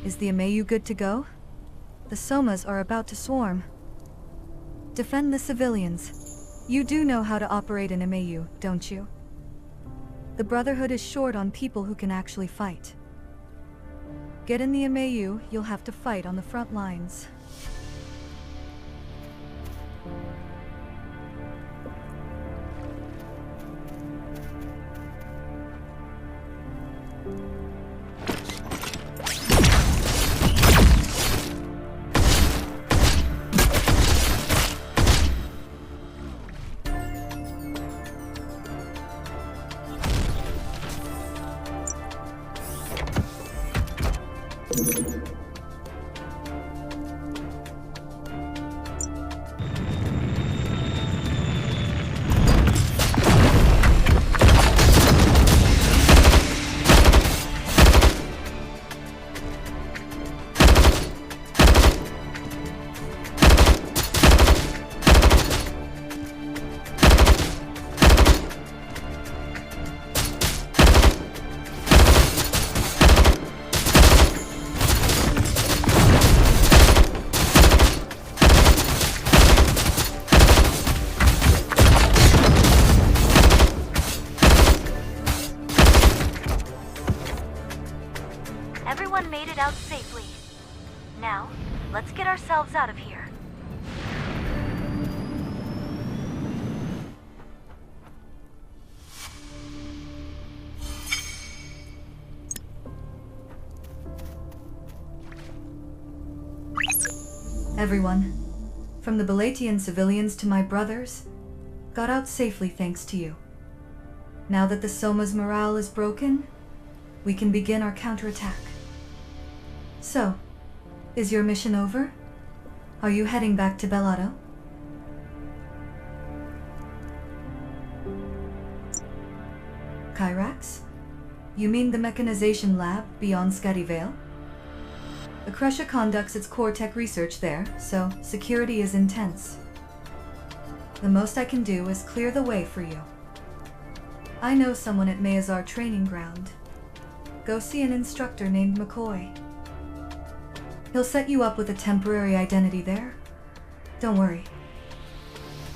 Is the MAU good to go? The Somas are about to swarm. Defend the civilians. You do know how to operate an MAU, don't you? The Brotherhood is short on people who can actually fight. Get in the MAU, you'll have to fight on the front lines. Everyone made it out safely. Now, let's get ourselves out of here. Everyone, from the Balatian civilians to my brothers, got out safely thanks to you. Now that the Soma's morale is broken, we can begin our counterattack. So, is your mission over? Are you heading back to Bellado? Kyrax? You mean the mechanization lab beyond Scattyvale? Akresha conducts its core tech research there, so security is intense. The most I can do is clear the way for you. I know someone at Mayazar training ground. Go see an instructor named McCoy. He'll set you up with a temporary identity there. Don't worry.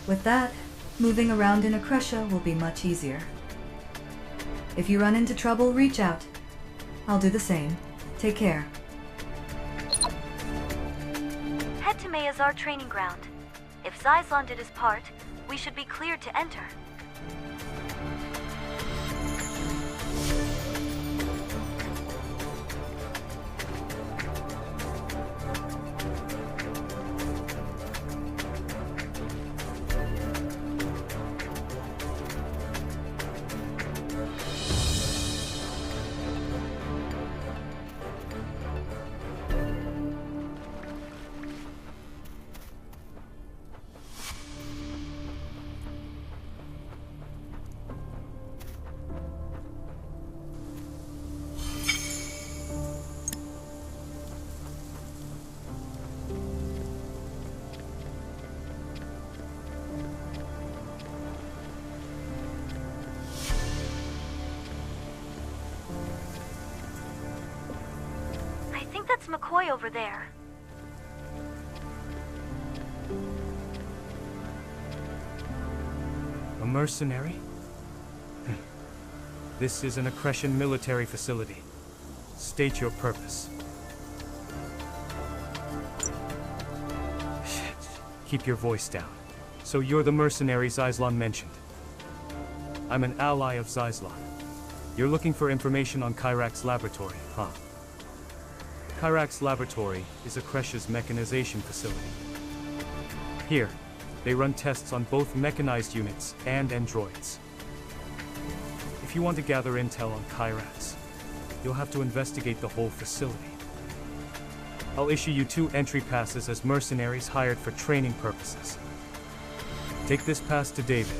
With that, moving around in Akresha will be much easier. If you run into trouble, reach out. I'll do the same. Take care. Head to Mayazar training ground. If Zyzlon did his part, we should be cleared to enter. I think that's McCoy over there. A mercenary? This is an Accretion military facility. State your purpose. Keep your voice down. So you're the mercenary Zyzlon mentioned. I'm an ally of Zyzlon. You're looking for information on Kyrax Laboratory, huh? Kyrax Laboratory is Akresha's mechanization facility. Here, they run tests on both mechanized units and androids. If you want to gather intel on Kyrax, you'll have to investigate the whole facility. I'll issue you 2 entry passes as mercenaries hired for training purposes. Take this pass to David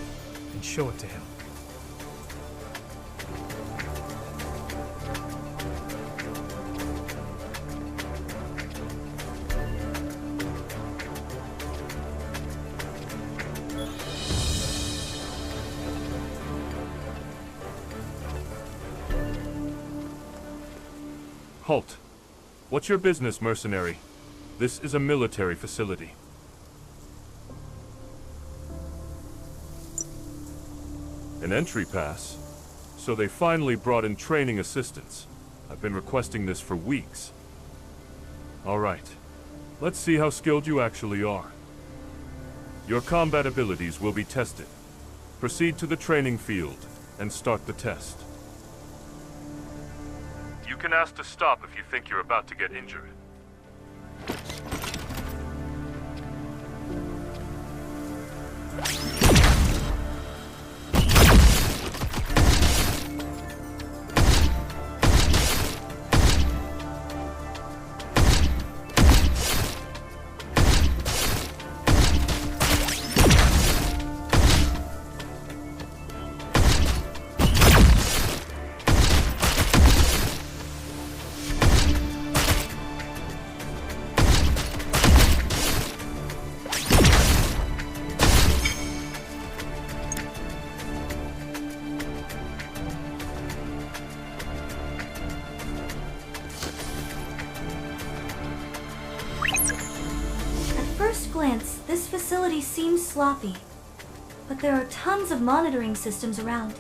and show it to him. Halt. What's your business, mercenary? This is a military facility. An entry pass? So they finally brought in training assistants. I've been requesting this for weeks. All right. Let's see how skilled you actually are. Your combat abilities will be tested. Proceed to the training field and start the test. You can ask to stop if you think you're about to get injured. At first glance, this facility seems sloppy, but there are tons of monitoring systems around.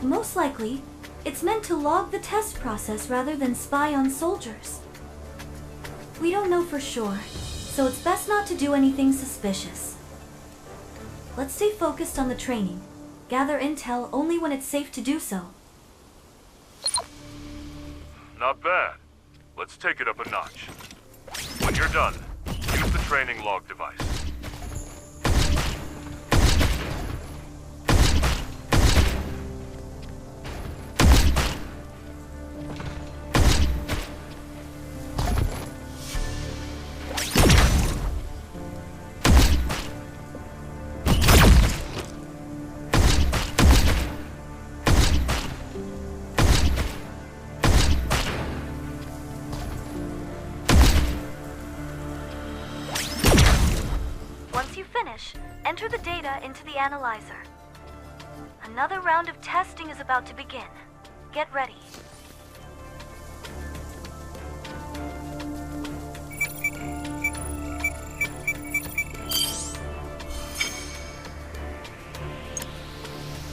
Most likely, it's meant to log the test process rather than spy on soldiers. We don't know for sure, so it's best not to do anything suspicious. Let's stay focused on the training. Gather intel only when it's safe to do so. Not bad. Let's take it up a notch. When you're done, use the training log device. Once you finish, enter the data into the analyzer. Another round of testing is about to begin. Get ready.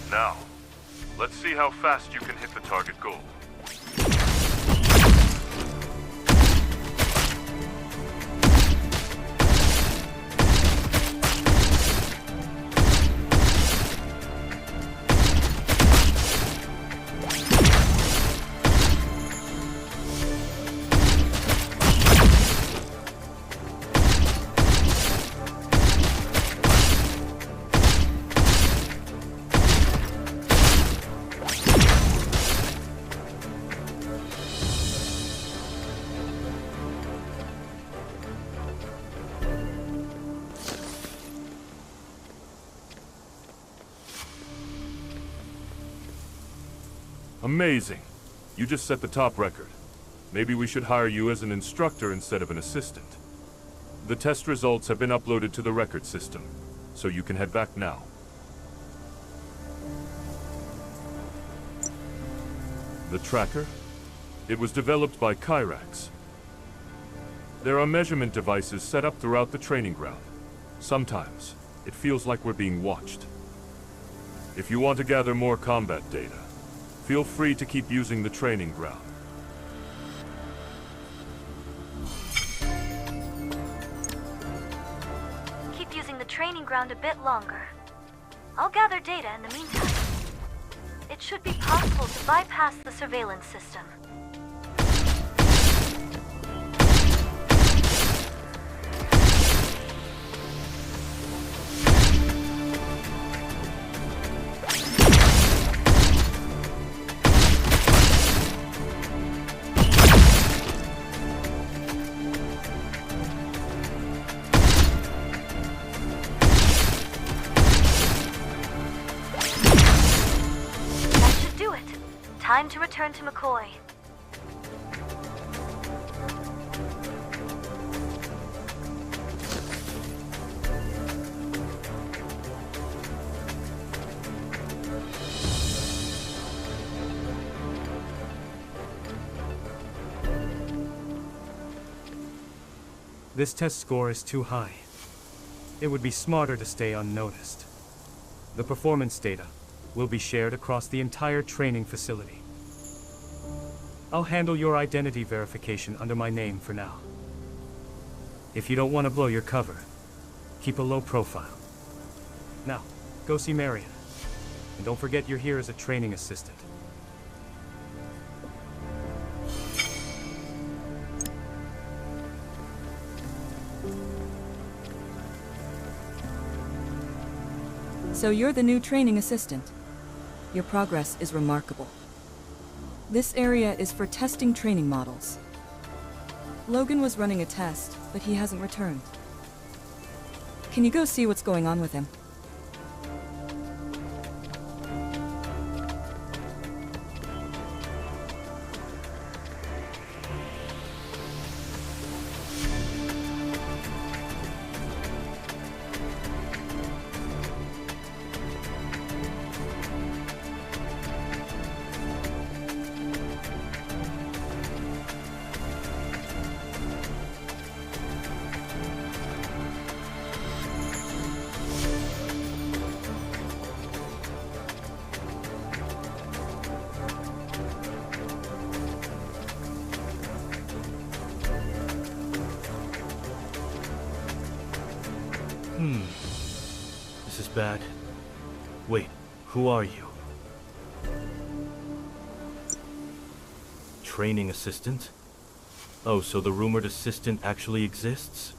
Now, let's see how fast you can hit the target goal. Amazing. You just set the top record. Maybe we should hire you as an instructor instead of an assistant. The test results have been uploaded to the record system, so you can head back now. The tracker? It was developed by Kyrax. There are measurement devices set up throughout the training ground. Sometimes, it feels like we're being watched. If you want to gather more combat data, feel free to keep using the training ground. Keep using the training ground a bit longer. I'll gather data in the meantime. It should be possible to bypass the surveillance system. Time to return to McCoy. This test score is too high. It would be smarter to stay unnoticed. The performance data will be shared across the entire training facility. I'll handle your identity verification under my name for now. If you don't want to blow your cover, keep a low profile. Now, go see Marion. And don't forget you're here as a training assistant. So you're the new training assistant. Your progress is remarkable. This area is for testing training models. Logan was running a test, but he hasn't returned. Can you go see what's going on with him? This is bad. Wait, who are you? Training assistant? Oh, so the rumored assistant actually exists?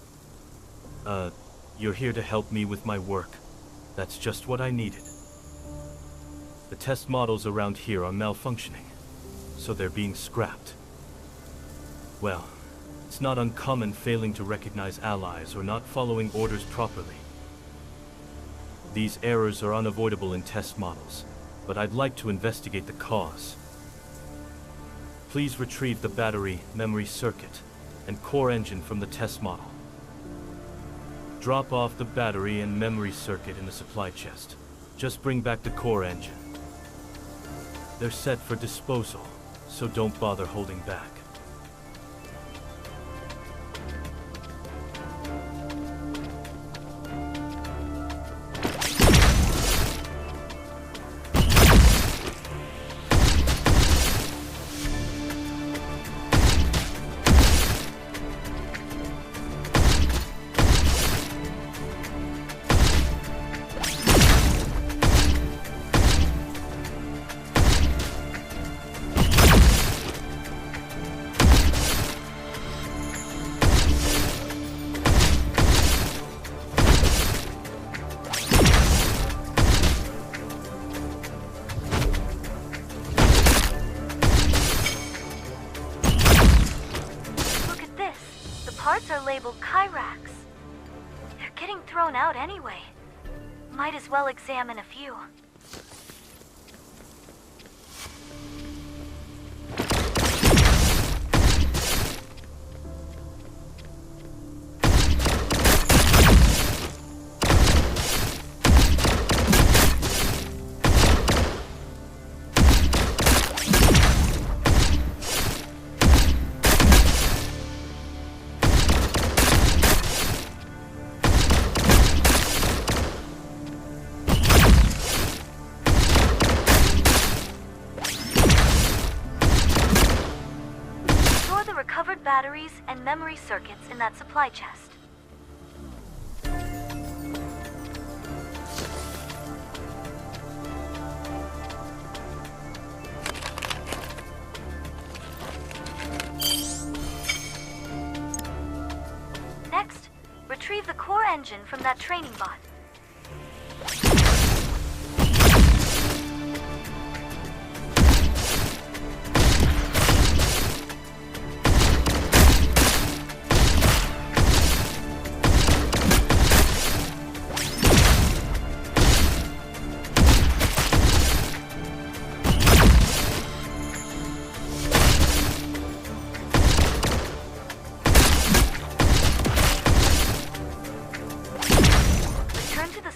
You're here to help me with my work. That's just what I needed. The test models around here are malfunctioning, so they're being scrapped. Well, it's not uncommon failing to recognize allies or not following orders properly. These errors are unavoidable in test models, but I'd like to investigate the cause. Please retrieve the battery, memory circuit, and core engine from the test model. Drop off the battery and memory circuit in the supply chest. Just bring back the core engine. They're set for disposal, so don't bother holding back. Parts are labeled Kyrax. They're getting thrown out anyway. Might as well examine a few. Recovered batteries and memory circuits in that supply chest. Next, retrieve the core engine from that training bot.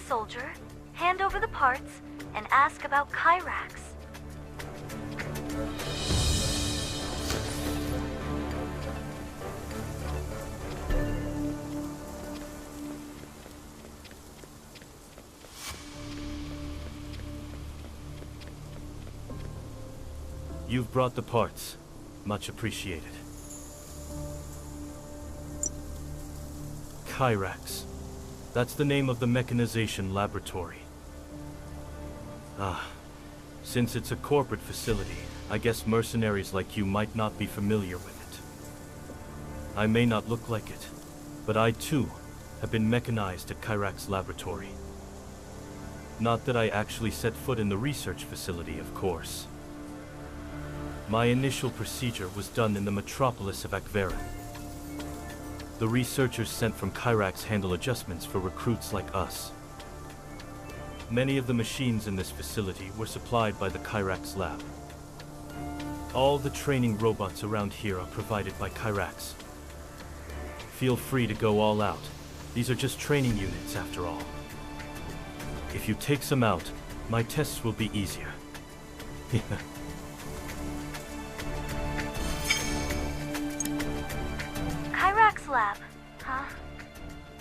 Soldier, hand over the parts, and ask about Kyrax. You've brought the parts. Much appreciated. Kyrax. That's the name of the mechanization laboratory. Since it's a corporate facility, I guess mercenaries like you might not be familiar with it. I may not look like it, but I too have been mechanized at Kyrax Laboratory. Not that I actually set foot in the research facility, of course. My initial procedure was done in the metropolis of Akveran. The researchers sent from Kyrax handle adjustments for recruits like us. Many of the machines in this facility were supplied by the Kyrax lab. All the training robots around here are provided by Kyrax. Feel free to go all out. These are just training units after all. If you take some out, my tests will be easier. Kyrax lab, huh?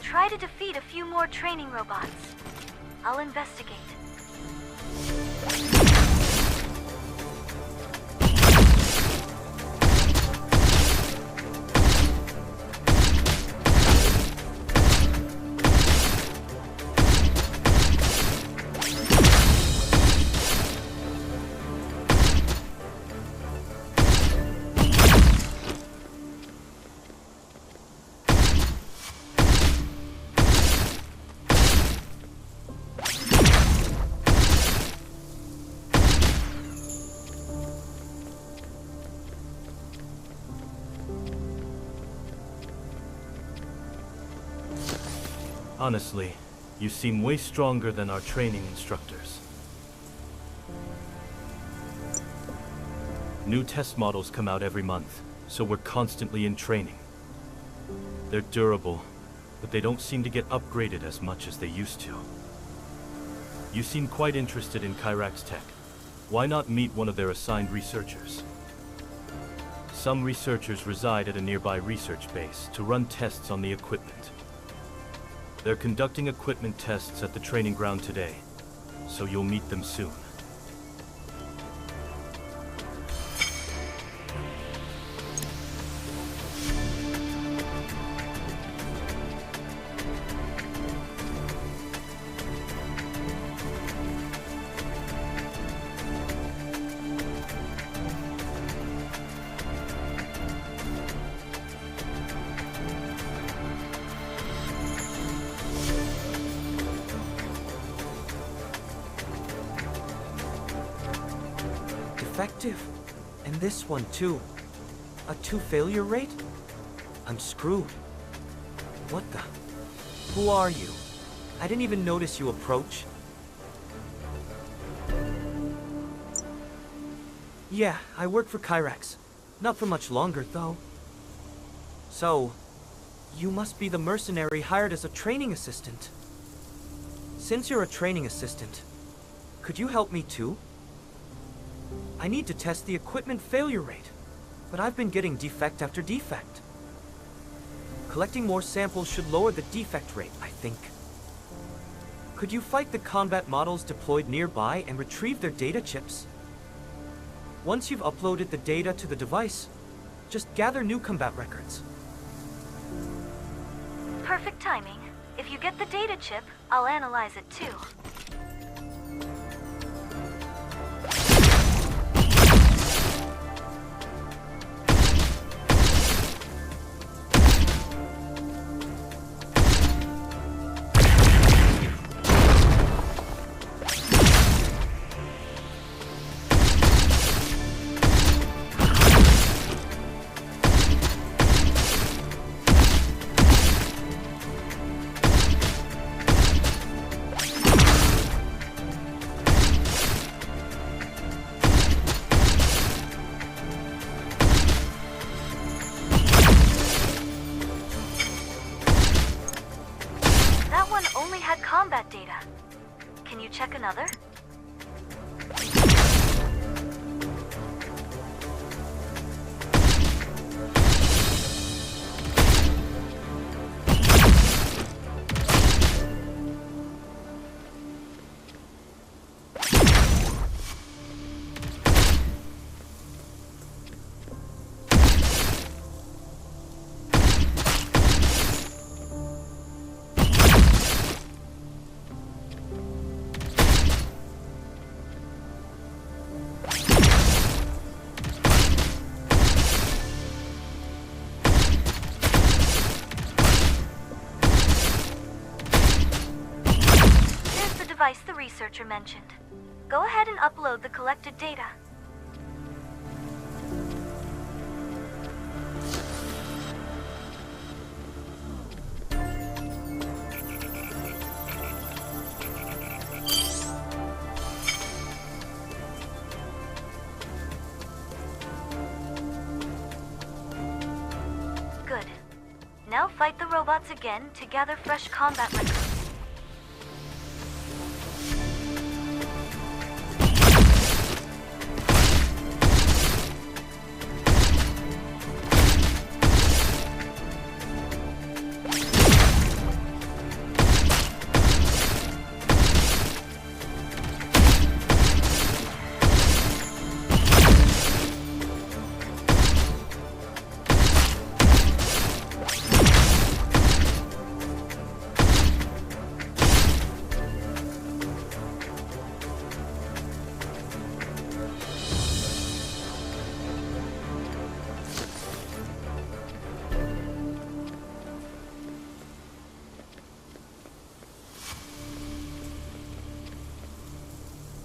Try to defeat a few more training robots. I'll investigate. Honestly, you seem way stronger than our training instructors. New test models come out every month, so we're constantly in training. They're durable, but they don't seem to get upgraded as much as they used to. You seem quite interested in Kyrax tech. Why not meet one of their assigned researchers? Some researchers reside at a nearby research base to run tests on the equipment. They're conducting equipment tests at the training ground today, so you'll meet them soon. Effective. And this one too. A 2 failure rate? I'm screwed. What the? Who are you? I didn't even notice you approach. Yeah, I work for Kyrax. Not for much longer, though. So, you must be the mercenary hired as a training assistant. Since you're a training assistant, could you help me too? I need to test the equipment failure rate, but I've been getting defect after defect. Collecting more samples should lower the defect rate, I think. Could you fight the combat models deployed nearby and retrieve their data chips? Once you've uploaded the data to the device, just gather new combat records. Perfect timing. If you get the data chip, I'll analyze it too. Combat data. Can you check another? the researcher mentioned. Go ahead and upload the collected data. Good. Now fight the robots again to gather fresh combat records.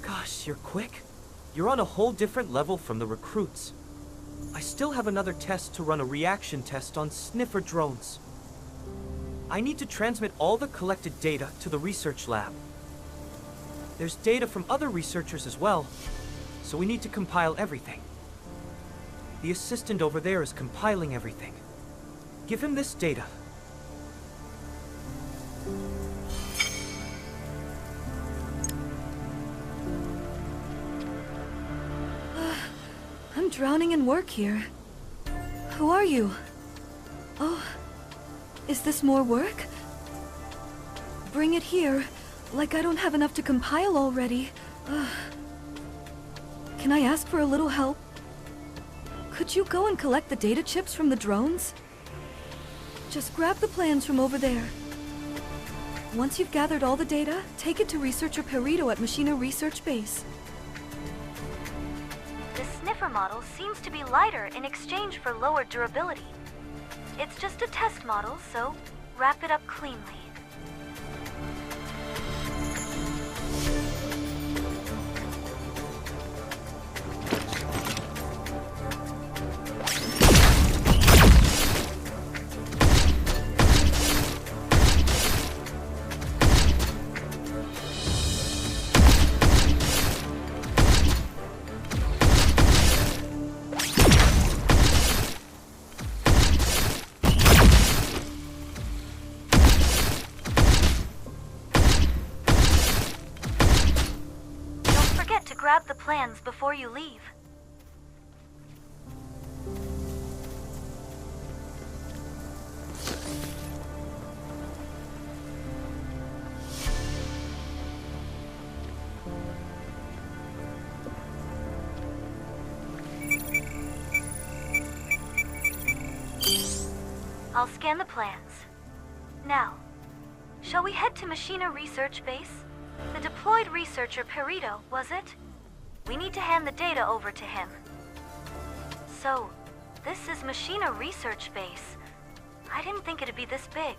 Gosh, you're quick. You're on a whole different level from the recruits. I still have another test to run, a reaction test on sniffer drones. I need to transmit all the collected data to the research lab. There's data from other researchers as well, so we need to compile everything. The assistant over there is compiling everything. Give him this data. I'm drowning in work here. Who are you? Oh, is this more work? Bring it here, like I don't have enough to compile already. Can I ask for a little help? Could you go and collect the data chips from the drones? Just grab the plans from over there. Once you've gathered all the data, take it to Researcher Perito at Machina Research Base. The sniffer model seems to be lighter in exchange for lower durability. It's just a test model, so wrap it up cleanly. Grab the plans before you leave. I'll scan the plans. Now, shall we head to Machina Research Base? The deployed researcher Perito, was it? We need to hand the data over to him. So, this is Machina Research Base. I didn't think it'd be this big.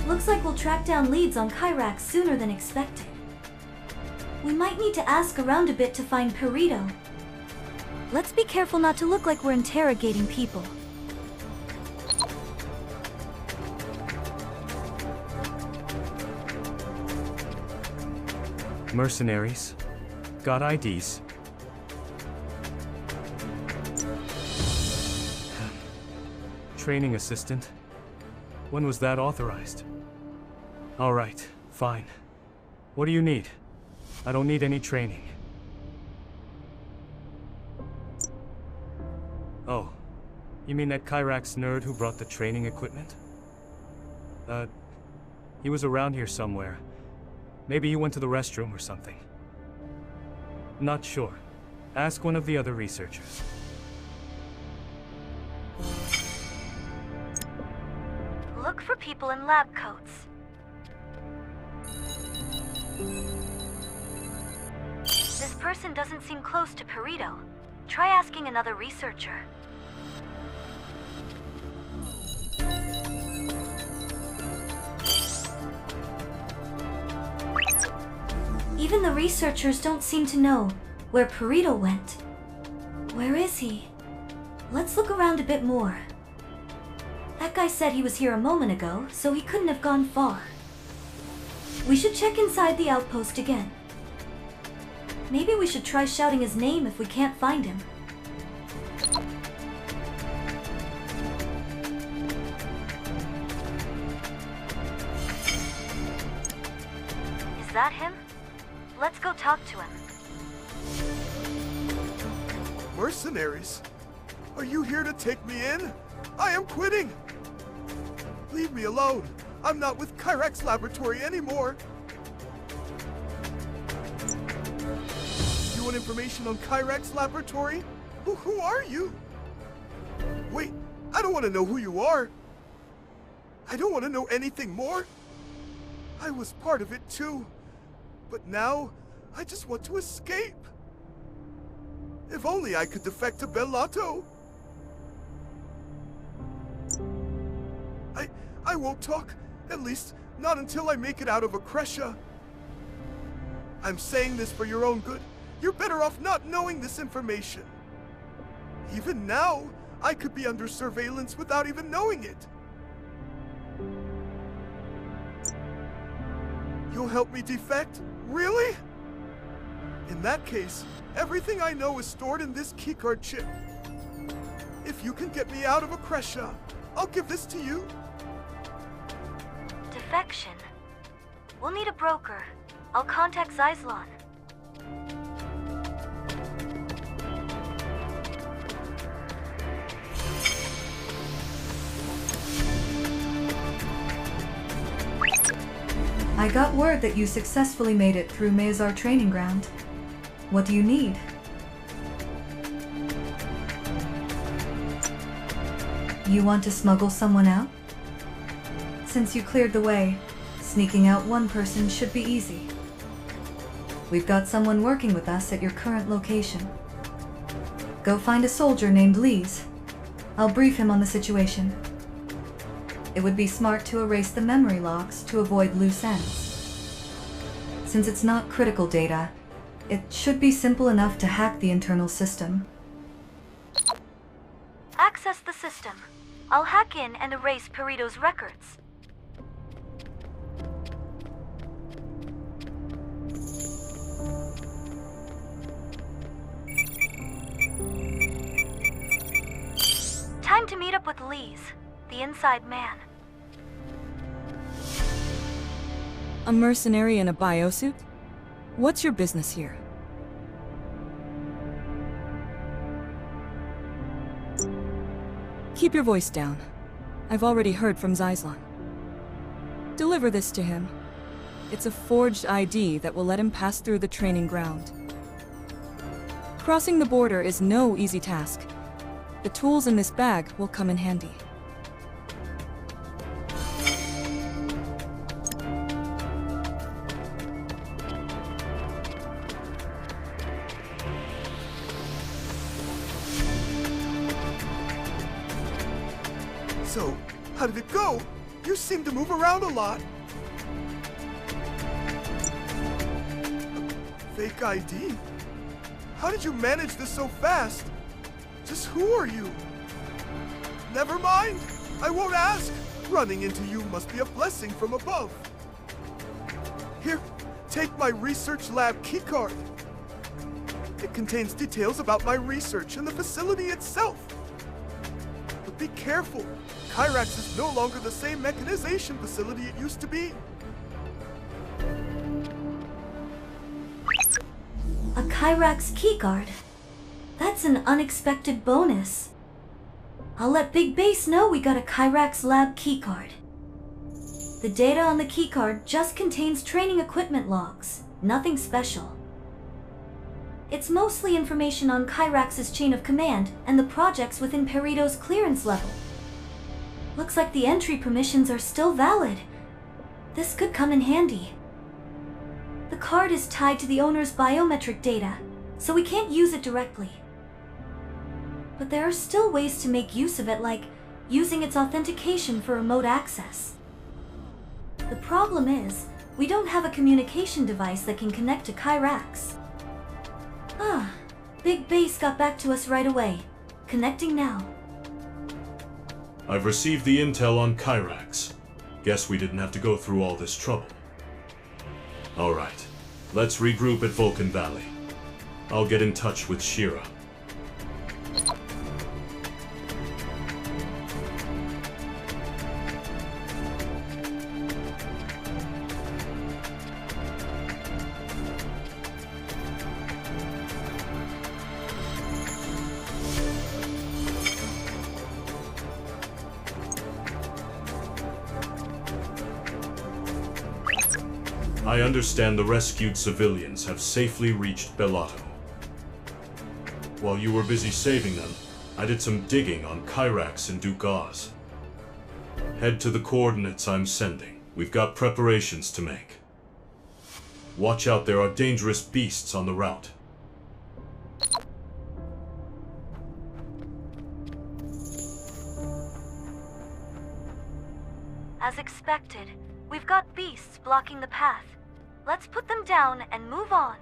Looks like we'll track down leads on Kyrax sooner than expected. We might need to ask around a bit to find Perito. Let's be careful not to look like we're interrogating people. Mercenaries. Got IDs. Training assistant. When was that authorized? All right, fine. What do you need? I don't need any training. Oh, you mean that Kyrax nerd who brought the training equipment? He was around here somewhere. Maybe he went to the restroom or something. Not sure. Ask one of the other researchers. Look for people in lab coats. This person doesn't seem close to Perito. Try asking another researcher. Even the researchers don't seem to know where Perito went. Where is he? Let's look around a bit more. That guy said he was here a moment ago, so he couldn't have gone far. We should check inside the outpost again. Maybe we should try shouting his name if we can't find him. Is that him? Let's go talk to him. Mercenaries? Are you here to take me in? I am quitting! Leave me alone. I'm not with Kyrax Laboratory anymore. You want information on Kyrax Laboratory? Who are you? Wait, I don't want to know who you are. I don't want to know anything more. I was part of it too. But now, I just want to escape. If only I could defect to Bellato. I won't talk, at least not until I make it out of Akresha. I'm saying this for your own good. You're better off not knowing this information. Even now, I could be under surveillance without even knowing it. You'll help me defect? Really? In that case, everything I know is stored in this keycard chip. If you can get me out of Akresha, I'll give this to you. Defection. We'll need a broker. I'll contact Zyzlon. I got word that you successfully made it through Mazar training ground. What do you need? You want to smuggle someone out? Since you cleared the way, sneaking out one person should be easy. We've got someone working with us at your current location. Go find a soldier named Lees. I'll brief him on the situation. It would be smart to erase the memory logs to avoid loose ends. Since it's not critical data, it should be simple enough to hack the internal system. Access the system. I'll hack in and erase Perito's records. Time to meet up with Lees, the inside man. A mercenary in a biosuit? What's your business here? Keep your voice down. I've already heard from Zyzlon. Deliver this to him. It's a forged ID that will let him pass through the training ground. Crossing the border is no easy task. The tools in this bag will come in handy. So, how did it go? You seem to move around a lot. Fake ID? How did you manage this so fast? Just who are you? Never mind. I won't ask. Running into you must be a blessing from above. Here, take my research lab keycard. It contains details about my research and the facility itself. But be careful. Kyrax is no longer the same mechanization facility it used to be. A Kyrax keycard? That's an unexpected bonus. I'll let Big Base know we got a Kyrax lab keycard. The data on the keycard just contains training equipment logs, nothing special. It's mostly information on Kyrax's chain of command and the projects within Perito's clearance level. Looks like the entry permissions are still valid. This could come in handy. The card is tied to the owner's biometric data, so we can't use it directly. But there are still ways to make use of it, like using its authentication for remote access. The problem is, we don't have a communication device that can connect to Kyrax. Big Base got back to us right away. Connecting now. I've received the intel on Kyrax. Guess we didn't have to go through all this trouble. Alright, let's regroup at Vulcan Valley. I'll get in touch with Shira. I understand the rescued civilians have safely reached Bellato. While you were busy saving them, I did some digging on Kyrax and Dukaz. Head to the coordinates I'm sending. We've got preparations to make. Watch out, there are dangerous beasts on the route. As expected, we've got beasts blocking the path. Let's put them down and move on.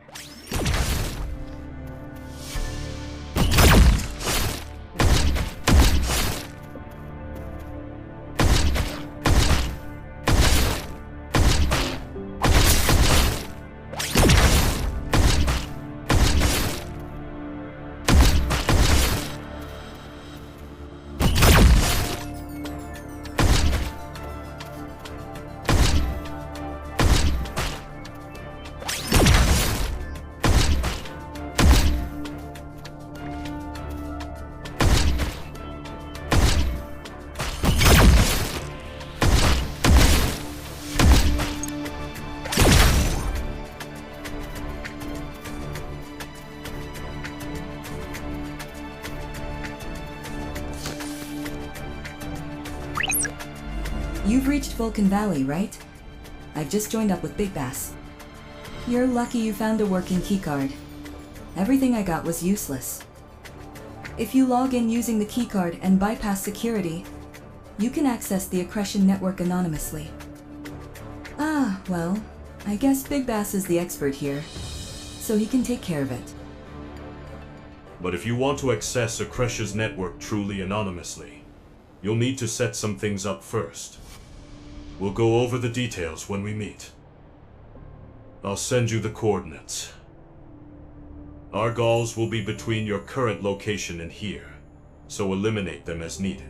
You've reached Vulcan Valley, right? I've just joined up with Big Bass. You're lucky you found a working keycard. Everything I got was useless. If you log in using the keycard and bypass security, you can access the Accretion network anonymously. Well, I guess Big Bass is the expert here, so he can take care of it. But if you want to access Accretion's network truly anonymously, you'll need to set some things up first. We'll go over the details when we meet. I'll send you the coordinates. Our goals will be between your current location and here, so eliminate them as needed.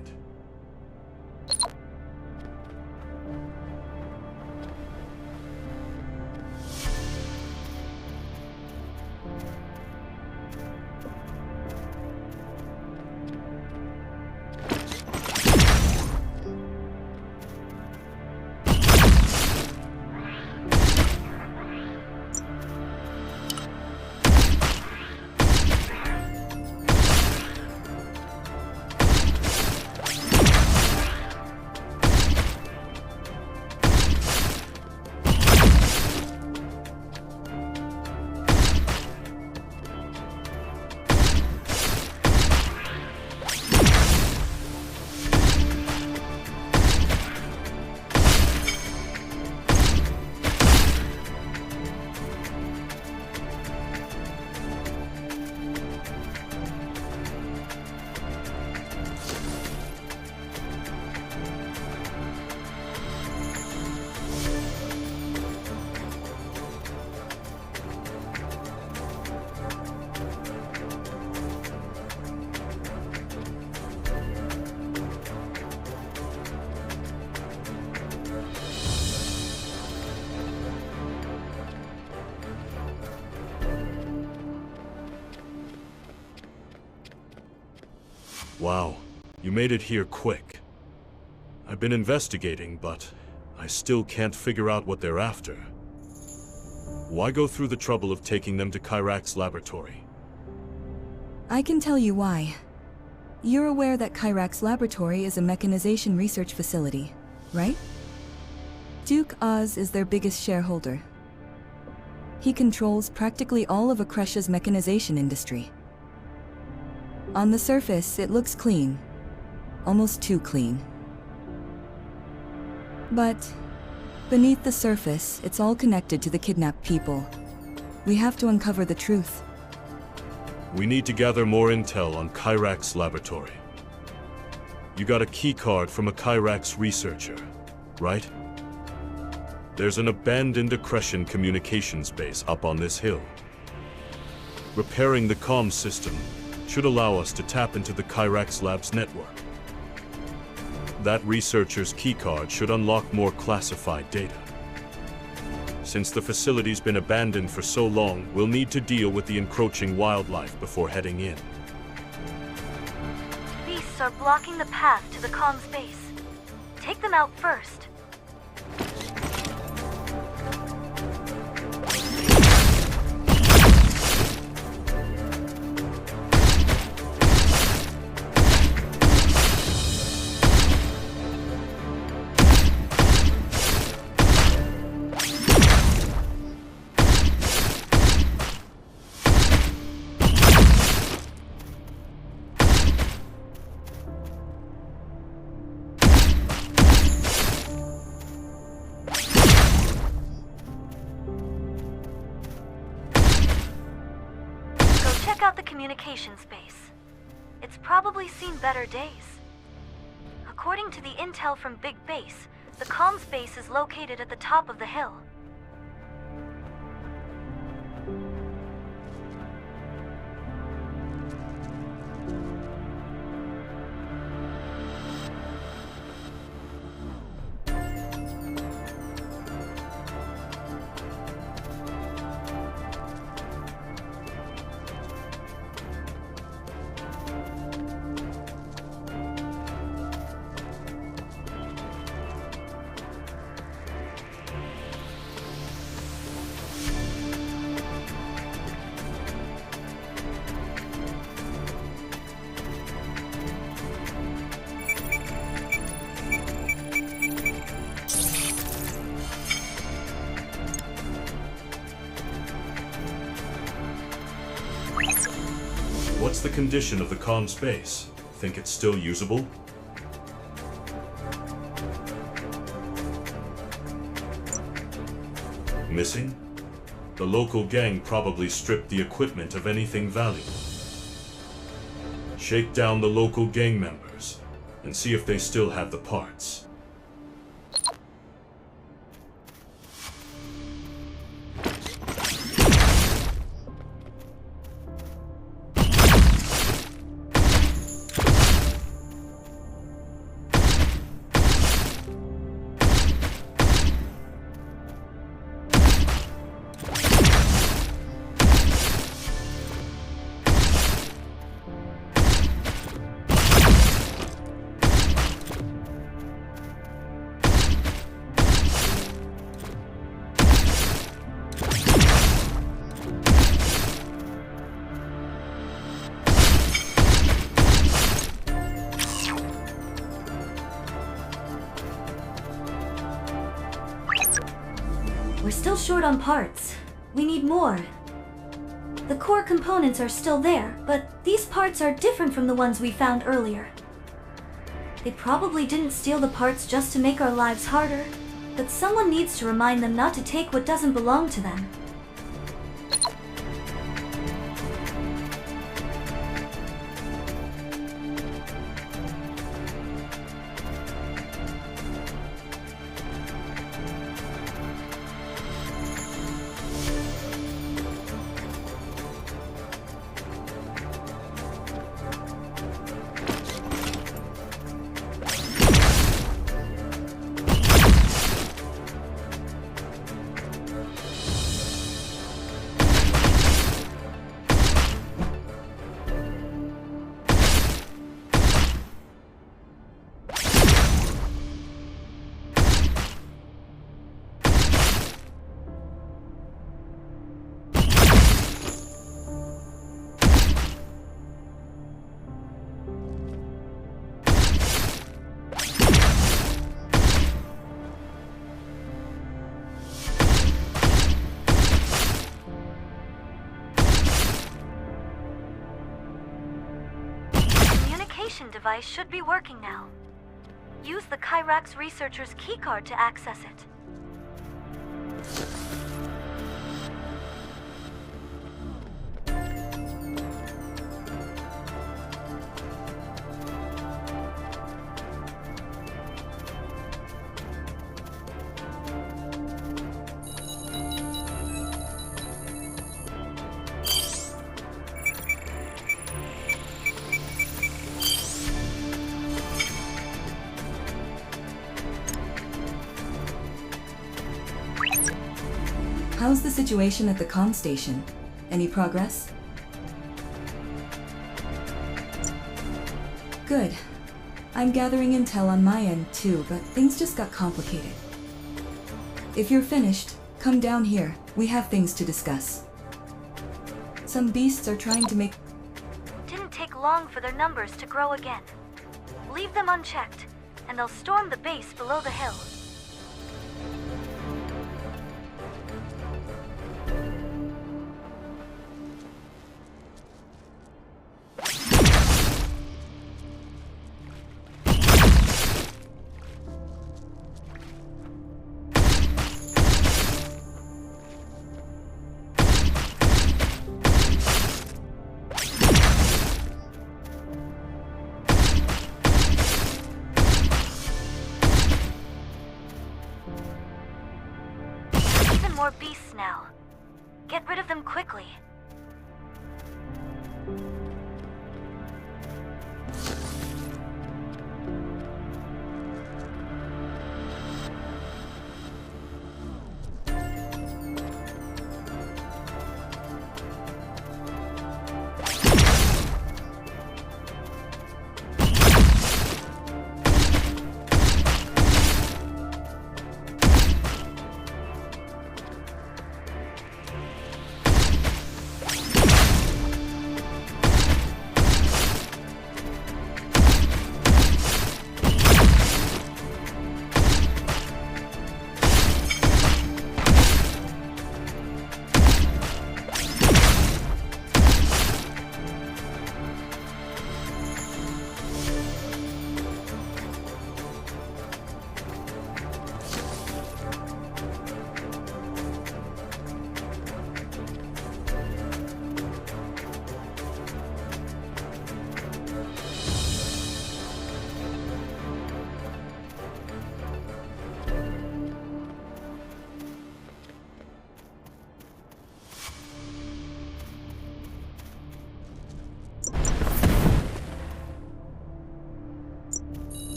Wow, you made it here quick. I've been investigating, but I still can't figure out what they're after. Why go through the trouble of taking them to Kyrax laboratory? I can tell you why. You're aware that Kyrax Laboratory is a mechanization research facility, right? Duke Oz is their biggest shareholder. He controls practically all of Akresh's mechanization industry. On the surface, it looks clean. Almost too clean. But beneath the surface, it's all connected to the kidnapped people. We have to uncover the truth. We need to gather more intel on Kyrax Laboratory. You got a keycard from a Kyrax researcher, right? There's an abandoned Akreshian communications base up on this hill. Repairing the comms system should allow us to tap into the Kyrax Lab's network. That researcher's keycard should unlock more classified data. Since the facility's been abandoned for so long, we'll need to deal with the encroaching wildlife before heading in. Beasts are blocking the path to the comms base. Take them out first. Check out the communication space. It's probably seen better days. According to the intel from Big Base, the comms base is located at the top of the hill. What's the condition of the comms base? Think it's still usable? Missing? The local gang probably stripped the equipment of anything valuable. Shake down the local gang members and see if they still have the parts. We're still short on parts. We need more. The core components are still there, but these parts are different from the ones we found earlier. They probably didn't steal the parts just to make our lives harder, but someone needs to remind them not to take what doesn't belong to them. mechanization device should be working now. Use the Kyrax researcher's keycard to access it. How's the situation at the comm station? Any progress? Good. I'm gathering intel on my end too, but things just got complicated. If you're finished, come down here. We have things to discuss. Some beasts are trying to make... Didn't take long for their numbers to grow again. Leave them unchecked, and they'll storm the base below the hill. More beasts now. Get rid of them quickly.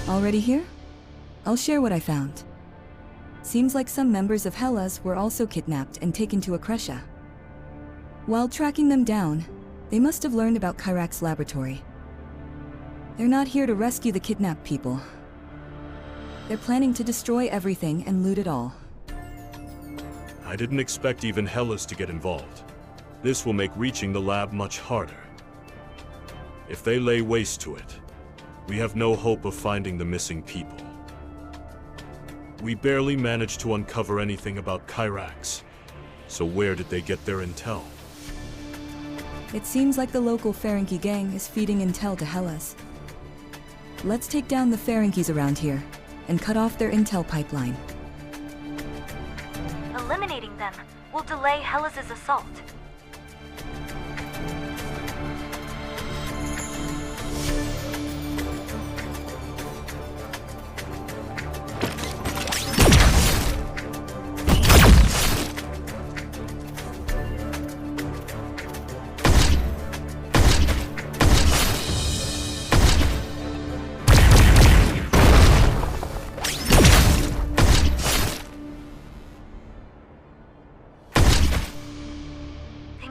Already here? I'll share what I found. Seems like some members of Hellas were also kidnapped and taken to Akresha. While tracking them down, they must have learned about Kyrax laboratory. They're not here to rescue the kidnapped people. They're planning to destroy everything and loot it all. I didn't expect even Hellas to get involved. This will make reaching the lab much harder. If they lay waste to it, we have no hope of finding the missing people. We barely managed to uncover anything about Kyrax, so where did they get their intel? It seems like the local Ferengi gang is feeding intel to Hellas. Let's take down the Ferengi's around here and cut off their intel pipeline. Eliminating them will delay Hellas' assault.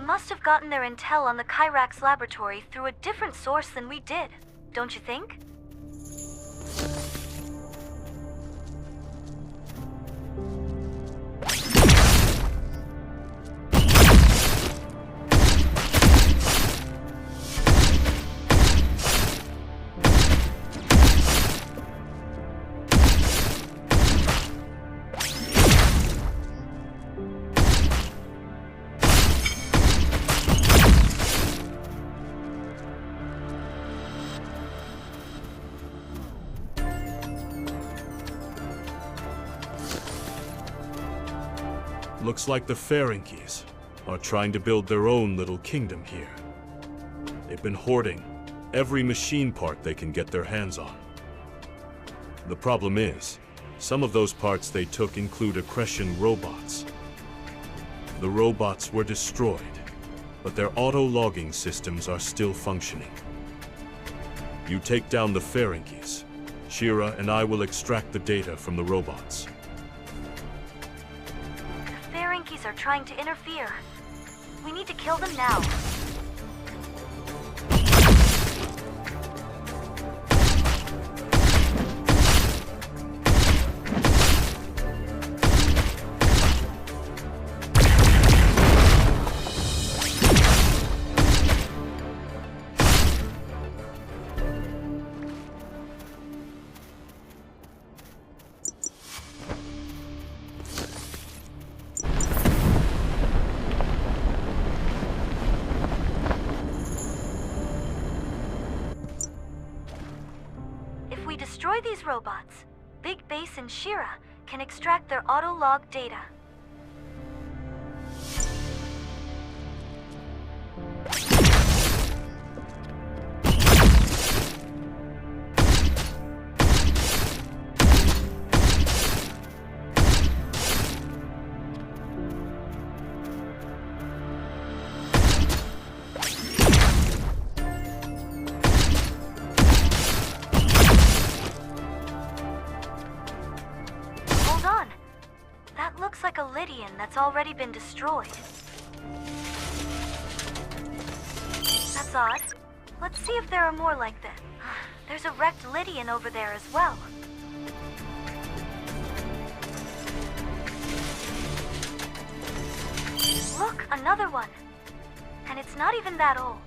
Must have gotten their intel on the Kyrax laboratory through a different source than we did, don't you think? Looks like the Ferengies are trying to build their own little kingdom here. They've been hoarding every machine part they can get their hands on. The problem is, some of those parts they took include Accretion robots. The robots were destroyed, but their auto-logging systems are still functioning. You take down the Ferengies. Shira and I will extract the data from the robots. The Ferengies are trying to interfere. We need to kill them now. If we destroy these robots, Big Base and Shira can extract their auto-log data. That looks like a Lydian that's already been destroyed. That's odd. Let's see if there are more like that. There's a wrecked Lydian over there as well. Look, another one. And it's not even that old.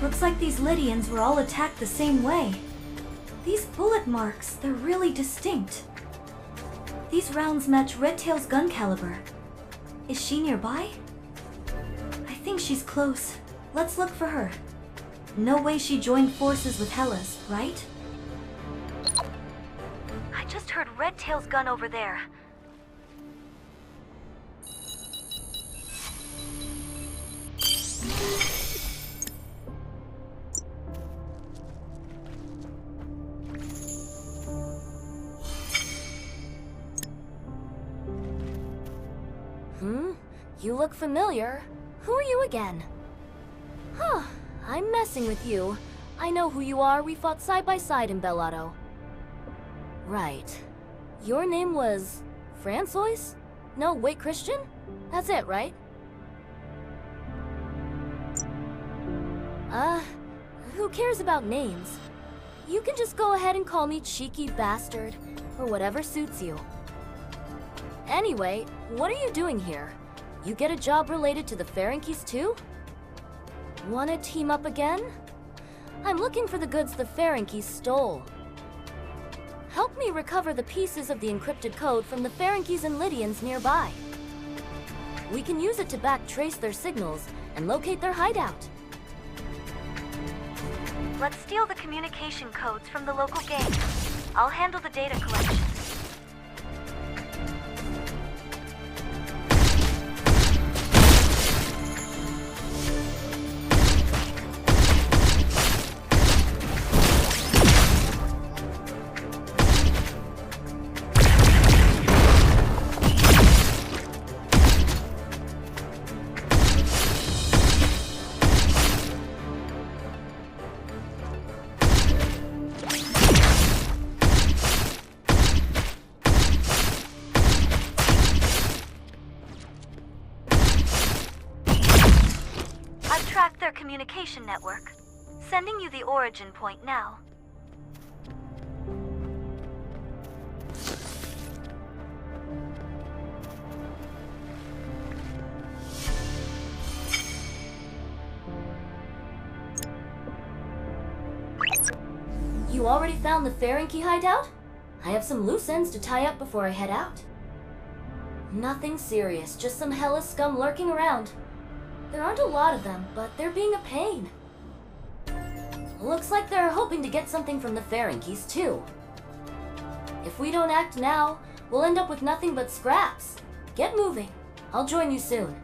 Looks like these Lydians were all attacked the same way. These bullet marks, they're really distinct. These rounds match Redtail's gun caliber. Is she nearby? I think she's close. Let's look for her. No way she joined forces with Hellas, right? I just heard Redtail's gun over there. You look familiar. Who are you again? Huh, I'm messing with you. I know who you are. We fought side by side in Bellato. Right. Your name was... Francois? No, wait, Christian? That's it, right? Who cares about names? You can just go ahead and call me Cheeky Bastard, or whatever suits you. Anyway, what are you doing here? You get a job related to the Ferengies too? Wanna team up again? I'm looking for the goods the Ferengies stole. Help me recover the pieces of the encrypted code from the Ferengies and Lydians nearby. We can use it to backtrace their signals and locate their hideout. Let's steal the communication codes from the local gang. I'll handle the data collection. Their communication network. Sending you the origin point now. You already found the Ferengi hideout? I have some loose ends to tie up before I head out. Nothing serious, just some Hellas scum lurking around. There aren't a lot of them, but they're being a pain. Looks like they're hoping to get something from the Ferengies too. If we don't act now, we'll end up with nothing but scraps. Get moving. I'll join you soon.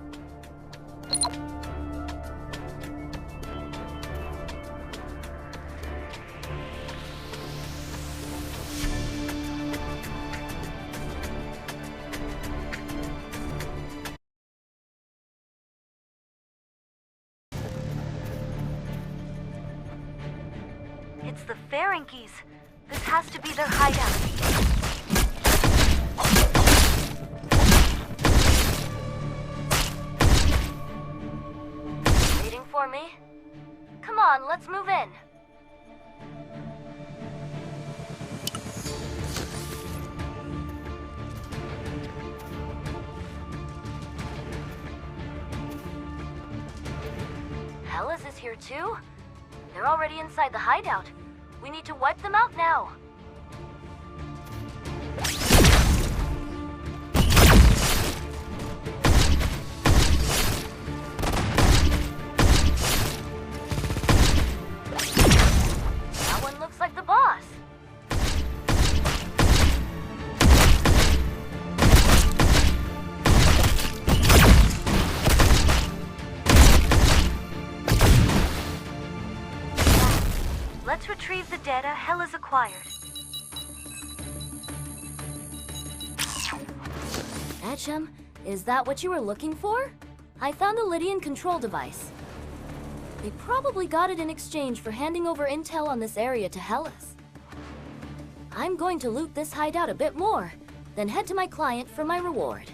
It's the Ferengies. This has to be their hideout. Waiting for me? Come on, let's move in. Hellas is here too? They're already inside the hideout. We need to wipe them out now. That one looks like the boss. Let's retrieve the data Hellas acquired. Etchem, is that what you were looking for? I found a Lydian control device. They probably got it in exchange for handing over intel on this area to Hellas. I'm going to loot this hideout a bit more, then head to my client for my reward.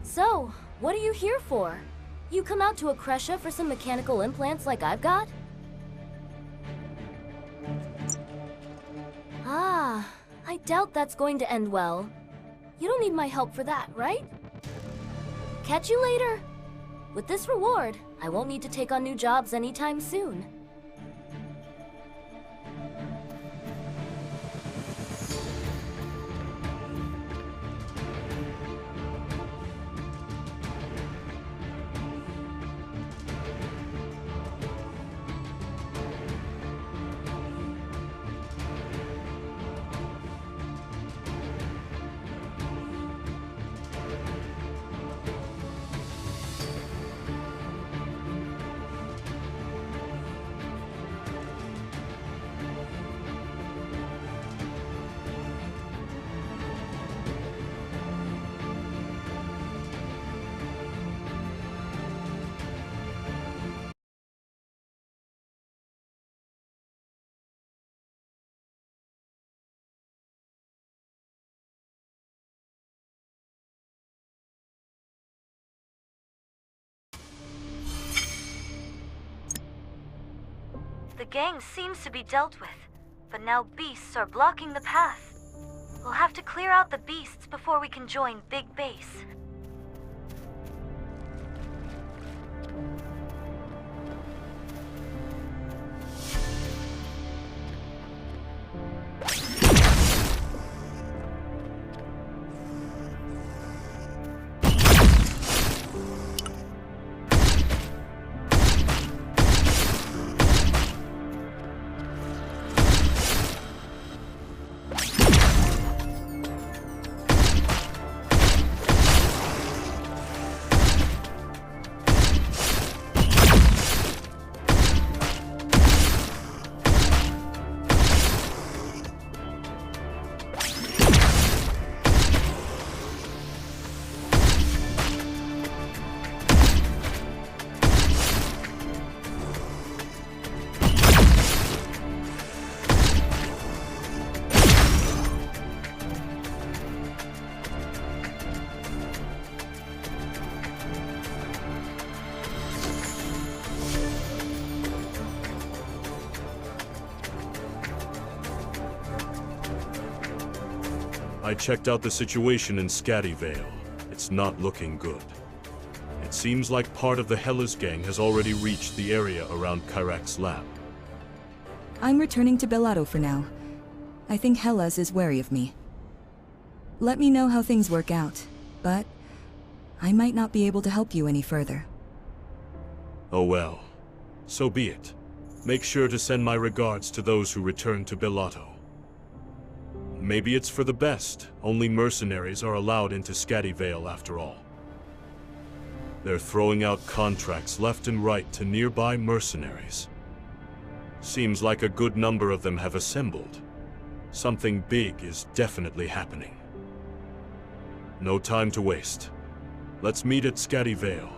So, what are you here for? You come out to Akresha for some mechanical implants like I've got? Ah, I doubt that's going to end well. You don't need my help for that, right? Catch you later. With this reward, I won't need to take on new jobs anytime soon. The gang seems to be dealt with, but now beasts are blocking the path. We'll have to clear out the beasts before we can join Big Base. I checked out the situation in Vale. It's not looking good. It seems like part of the Hellas gang has already reached the area around Kyrak's lab. I'm returning to Bellato for now. I think Hellas is wary of me. Let me know how things work out, but I might not be able to help you any further. Oh well, so be it. Make sure to send my regards to those who return to Bellotto. Maybe it's for the best. Only mercenaries are allowed into Scattyvale after all. They're throwing out contracts left and right to nearby mercenaries. Seems like a good number of them have assembled. Something big is definitely happening. No time to waste. Let's meet at Scattyvale.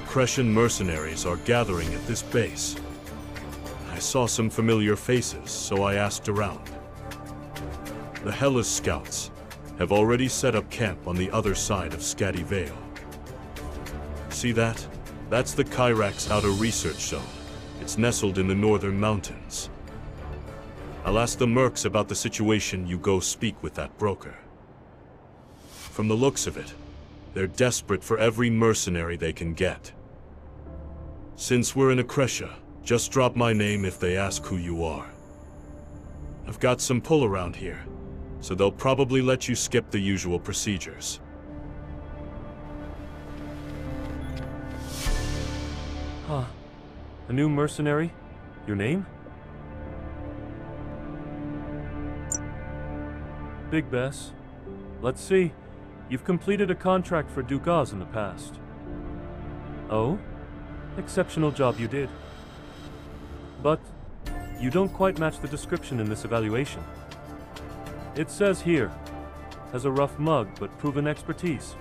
Crescent mercenaries are gathering at this base. I saw some familiar faces, so I asked around. The Hellas scouts have already set up camp on the other side of Scattyvale. See that? That's the Kyrax Outer Research Zone. It's nestled in the northern mountains. I'll ask the mercs about the situation. You go speak with that broker. From the looks of it, they're desperate for every mercenary they can get. Since we're in Akresha, just drop my name if they ask who you are. I've got some pull around here, so they'll probably let you skip the usual procedures. Huh. A new mercenary? Your name? Big Bess. Let's see. You've completed a contract for Duke Oz in the past. Oh? Exceptional job you did. But you don't quite match the description in this evaluation. It says here, has a rough mug but proven expertise.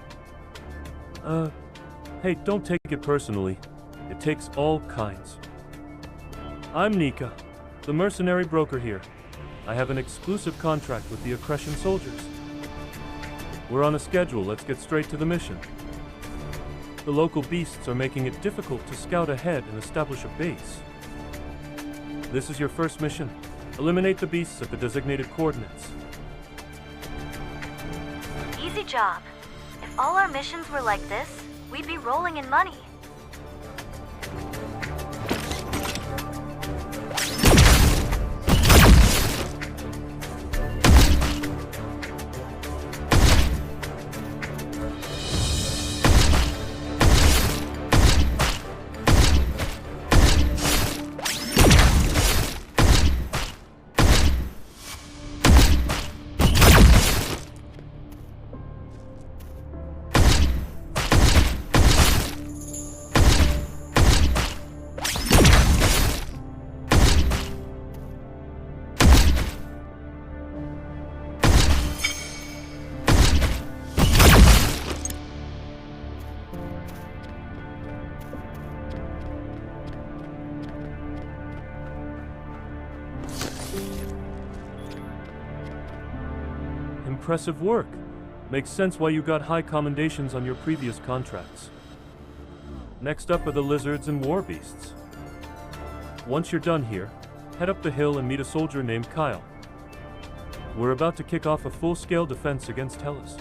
Hey, don't take it personally. It takes all kinds. I'm Nika, the mercenary broker here. I have an exclusive contract with the Accretion soldiers. We're on a schedule. Let's get straight to the mission. The local beasts are making it difficult to scout ahead and establish a base. This is your first mission. Eliminate the beasts at the designated coordinates. Easy job. If all our missions were like this, we'd be rolling in money. Impressive work. Makes sense why you got high commendations on your previous contracts. Next up are the lizards and war beasts. Once you're done here, head up the hill and meet a soldier named Kyle. We're about to kick off a full-scale defense against Hellas.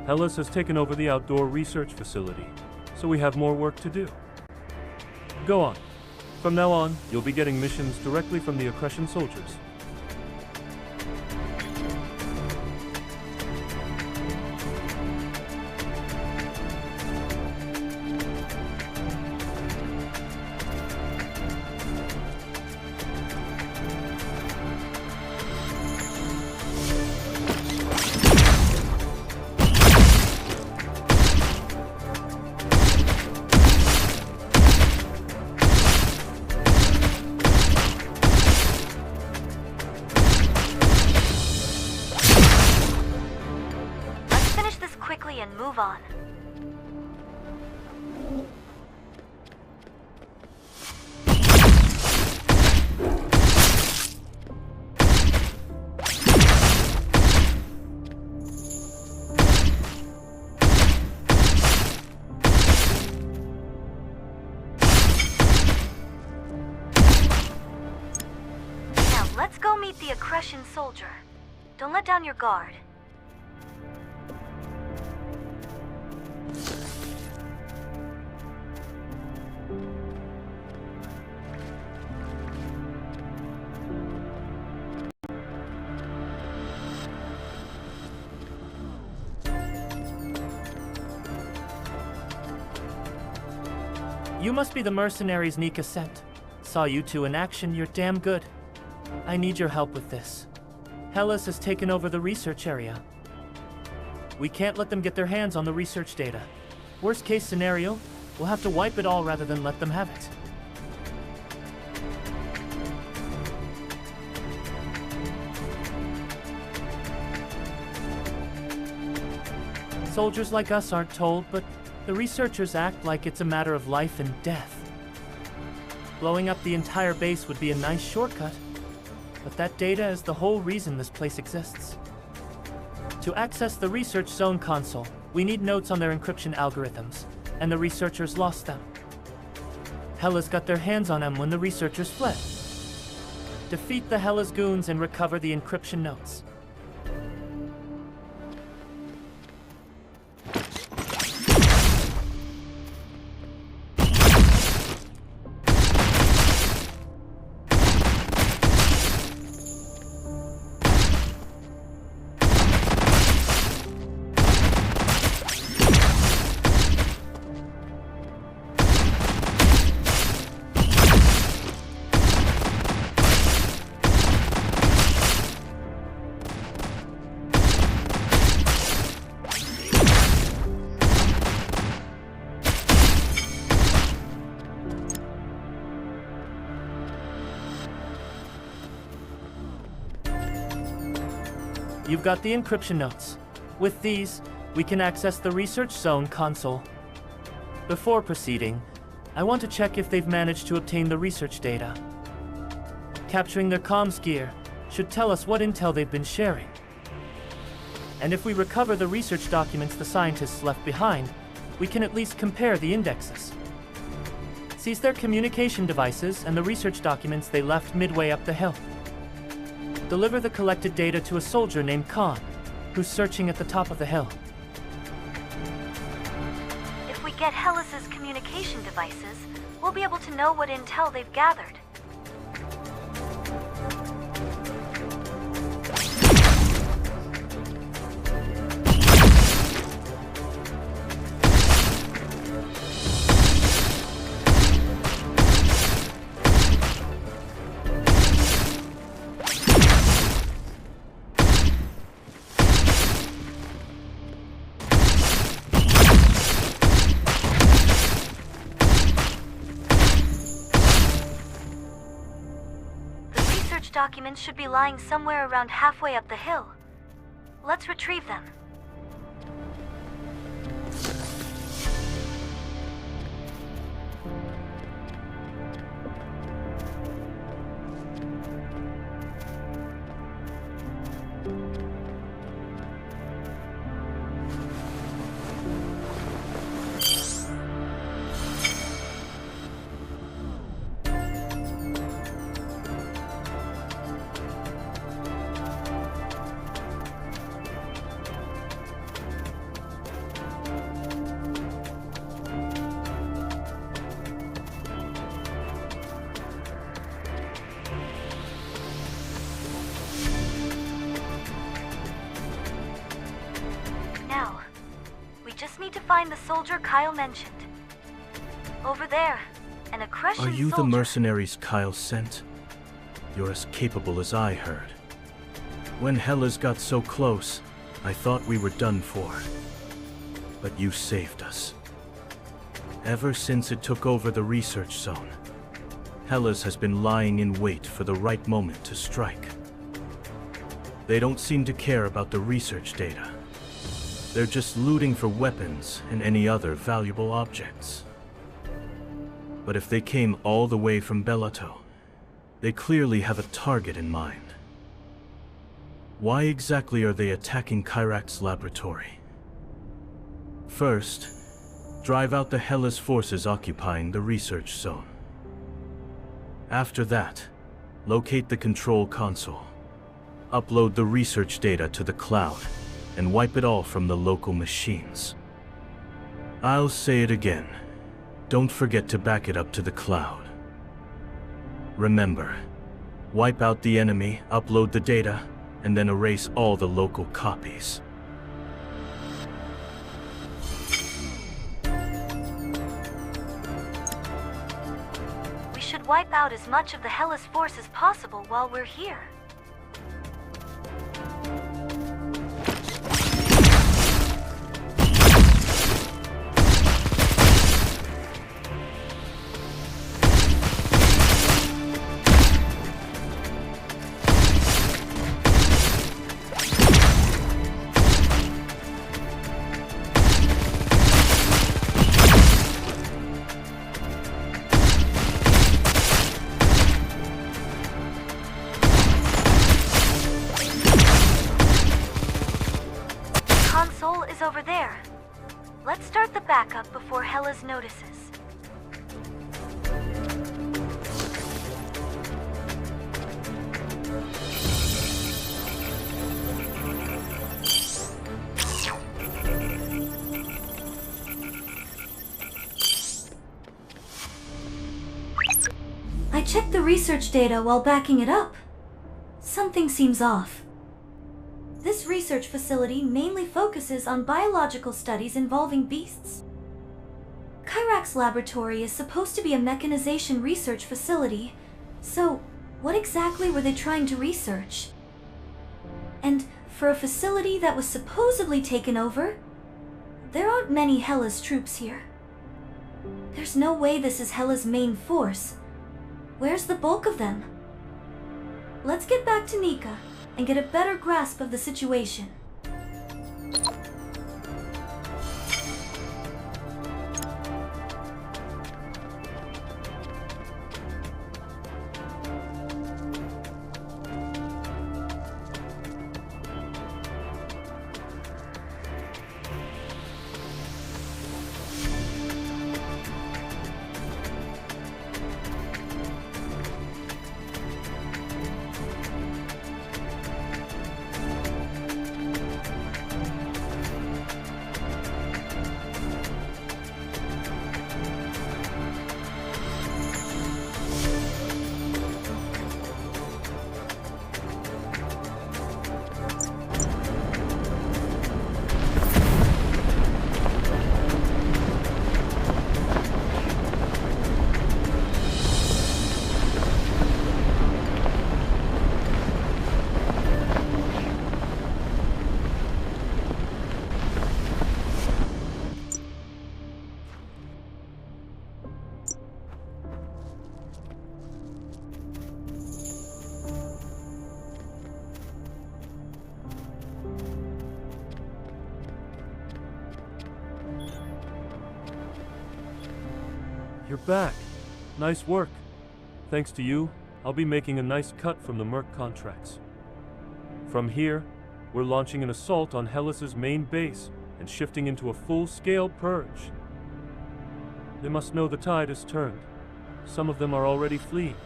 Hellas has taken over the outdoor research facility, so we have more work to do. Go on. From now on, you'll be getting missions directly from the Accretion soldiers. And move on. meet the Accretion soldier. Don't let down your guard. You must be the mercenaries Nika sent. Saw you two in action, you're damn good. I need your help with this. Hellas has taken over the research area. We can't let them get their hands on the research data. Worst case scenario, we'll have to wipe it all rather than let them have it. Soldiers like us aren't told, but the researchers act like it's a matter of life and death. Blowing up the entire base would be a nice shortcut, but that data is the whole reason this place exists. To access the Research Zone console, we need notes on their encryption algorithms, and the researchers lost them. Hellas got their hands on them when the researchers fled. Defeat the Hellas goons and recover the encryption notes. You've got the encryption notes. With these, we can access the Research Zone console. Before proceeding, I want to check if they've managed to obtain the research data. Capturing their comms gear should tell us what intel they've been sharing. And if we recover the research documents the scientists left behind, we can at least compare the indexes. Seize their communication devices and the research documents they left midway up the hill. Deliver the collected data to a soldier named Khan, who's searching at the top of the hill. If we get Hellas's communication devices, we'll be able to know what intel they've gathered. Documents should be lying somewhere around halfway up the hill. Let's retrieve them. Now, we just need to find the soldier Kyle mentioned. Over there, an Accretion Are you soldier. the mercenaries Kyle sent? You're as capable as I heard. When Hellas got so close, I thought we were done for. But you saved us. Ever since it took over the research zone, Hellas has been lying in wait for the right moment to strike. They don't seem to care about the research data. They're just looting for weapons and any other valuable objects. But if they came all the way from Bellato, they clearly have a target in mind. Why exactly are they attacking Kyrax's laboratory? First, drive out the Hellas forces occupying the research zone. After that, locate the control console upload the research data to the cloud and wipe it all from the local machines. I'll say it again. Don't forget to back it up to the cloud. Remember, wipe out the enemy, upload the data, and then erase all the local copies. We should wipe out as much of the Hellas force as possible while we're here. Over there. Let's start the backup before Hellas notices. I checked the research data while backing it up. Something seems off. This research facility mainly focuses on biological studies involving beasts. Kyrax Laboratory is supposed to be a mechanization research facility, so what exactly were they trying to research? And for a facility that was supposedly taken over, there aren't many Hellas troops here. There's no way this is Hellas' main force. Where's the bulk of them? Let's get back to Nika and get a better grasp of the situation. You're back. Nice work. Thanks to you, I'll be making a nice cut from the Merc contracts. From here, we're launching an assault on Hellas' main base and shifting into a full-scale purge. They must know the tide has turned. Some of them are already fleeing.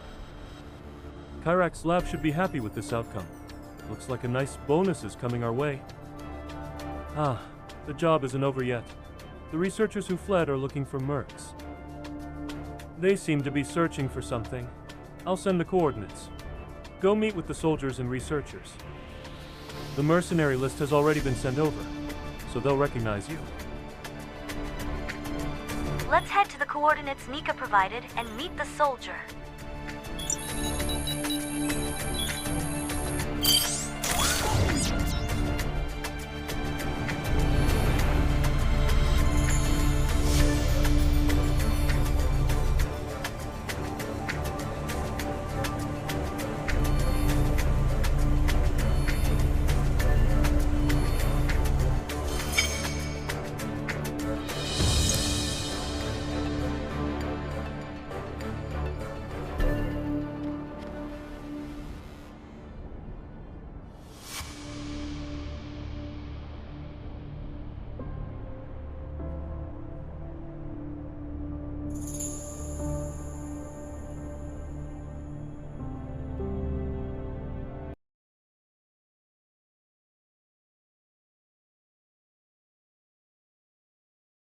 Kyrax Lab should be happy with this outcome. Looks like a nice bonus is coming our way. Ah, the job isn't over yet. The researchers who fled are looking for mercs. They seem to be searching for something. I'll send the coordinates. Go meet with the soldiers and researchers. The mercenary list has already been sent over, so they'll recognize you. Let's head to the coordinates Nika provided and meet the soldier.